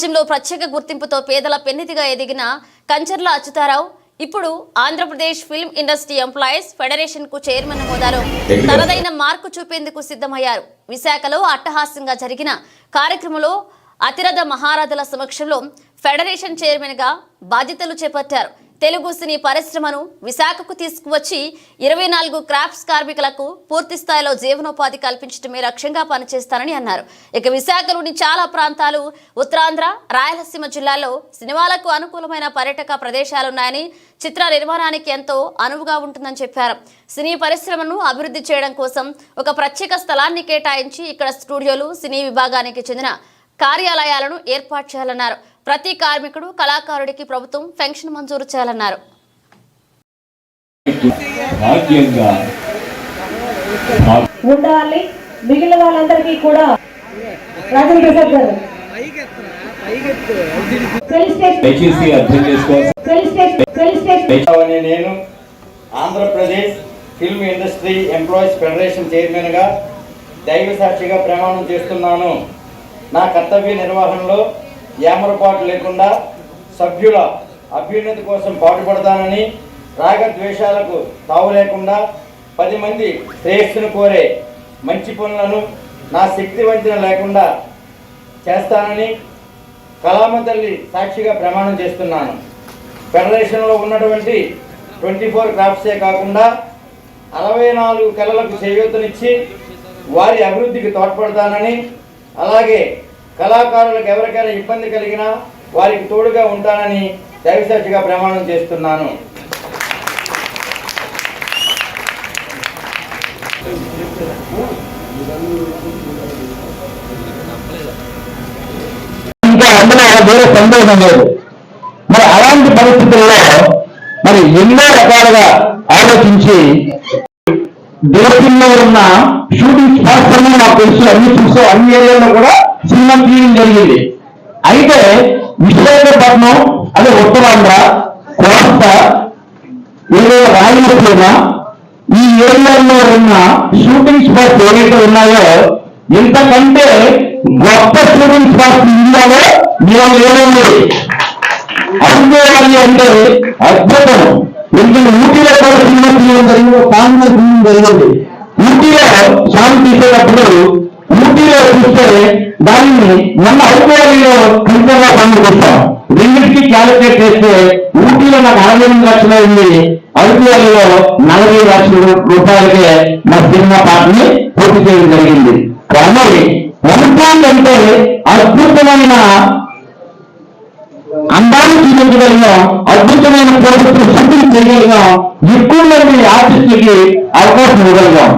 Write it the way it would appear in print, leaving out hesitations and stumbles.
రాష్ట్రంలో ప్రత్యేక గుర్తింపుతో పేదల పెన్నిధిగా ఎదిగిన కంచర్ల అచ్యుతారావు ఇప్పుడు Andhra Pradesh film industry employees federation కు చైర్మన్ హోదాలో తనదైన మార్కు చూపేందుకు సిద్ధమయ్యారు. విశాఖలో అట్టహాస్యంగా జరిగిన కార్యక్రమంలో అతిరథ మహారథుల సమక్షంలో ఫెడరేషన్ చైర్మన్ గా బాధ్యతలు చేపట్టారు. తెలుగు సినీ పరిశ్రమను విశాఖకు తీసుకువచ్చి 24 క్రాఫ్ట్స్ కార్మికులకు పూర్తి స్థాయిలో జీవనోపాధి కల్పించడమే లక్ష్యంగా పనిచేస్తానని అన్నారు. ఇక విశాఖలోని చాలా ప్రాంతాలు ఉత్తరాంధ్ర, రాయలసీమ జిల్లాల్లో సినిమాలకు అనుకూలమైన పర్యాటక ప్రదేశాలున్నాయని, చిత్ర నిర్మాణానికి ఎంతో అనువుగా ఉంటుందని చెప్పారు. సినీ పరిశ్రమను అభివృద్ధి చేయడం కోసం ఒక ప్రత్యేక స్థలాన్ని కేటాయించి ఇక్కడ స్టూడియోలు, సినీ విభాగానికి చెందిన కార్యాలయాలను ఏర్పాటు చేయాలన్నారు. ప్రతి కార్మికుడు, కళాకారుడికి ప్రభుత్వం పెన్షన్ మంజూరు చేయాలన్నారు. ఉండాలి. మిగిలిన వాళ్ళందరికీ కూడా నేను Andhra Pradesh film industry employees federation chairman గా దైవ సాక్షిగా ప్రమాణం చేస్తున్నాను. నా కర్తవ్య నిర్వహణలో ఏమరపాటు లేకుండా సభ్యుల అభ్యున్నతి కోసం పాటుపడతానని, రాగద్వేషాలకు తావు లేకుండా 10 మంది శ్రేయస్సును కోరే మంచి పనులను నా శక్తి వంచన లేకుండా చేస్తానని కళామ తల్లి సాక్షిగా ప్రమాణం చేస్తున్నాను. ఫెడరేషన్లో ఉన్నటువంటి 24 క్రాఫ్ట్సే కాకుండా 64 కళలకు చేయూతనిచ్చి వారి అభివృద్ధికి తోడ్పడతానని, అలాగే కళాకారులకు ఎవరికైనా ఇబ్బంది కలిగినా వారికి తోడుగా ఉంటానని దైవసాక్షిగా ప్రమాణం చేస్తున్నాను. ఇంకా అందులో వేరే సందేహం లేదు. మరి అలాంటి పరిస్థితుల్లో మరి ఎన్నో రకాలుగా ఆలోచించి దేశంలో ఉన్న షూటింగ్ స్పాట్స్ అన్ని నాకు తెలుసు, అన్ని చూసే అన్ని ఏరియాలో కూడా సినిమా తీయడం జరిగింది. అయితే విశాఖపట్నం, అదే ఉత్తరాంధ్ర, కోస్తా, ఏదో రాయలసీమ ఈ ఏరియాలో ఉన్న షూటింగ్ స్పాట్స్ ఏవైతే ఉన్నాయో ఇంతకంటే గొప్ప షూటింగ్ స్పాట్స్ ఇండియాలో మేము ఏమైంది అనుకోవాలి అంటే అద్భుతం. ఎందుకంటే ఊటీలో కూడా సినిమా తీయడం జరిగింది, కాంగ్రెస్ తీయడం జరిగింది. ఊటీలో సాంగ్ తీసేటప్పుడు ఊటీలో చూస్తే దాన్ని మన అరకువారిలో కంపెనీగా పండుకొస్తాం. రెండింటికి క్యాలిక్యులేట్ చేస్తే ఊటీలో నాకు 68 లక్షలు అయింది, అరకువారిలో 40 లక్షల రూపాయలకే మా సినిమా పాటని పూర్తి చేయడం జరిగింది. కానీ అంటే అద్భుతమైన అందాన్ని చూపించగలిగాం, అద్భుతమైన ప్రోడక్ట్ షూటింగ్ చేయగలిగాం, ఎక్కువ మంది ఆర్టిస్టులకి అవకాశం ఇవ్వగలిగాం.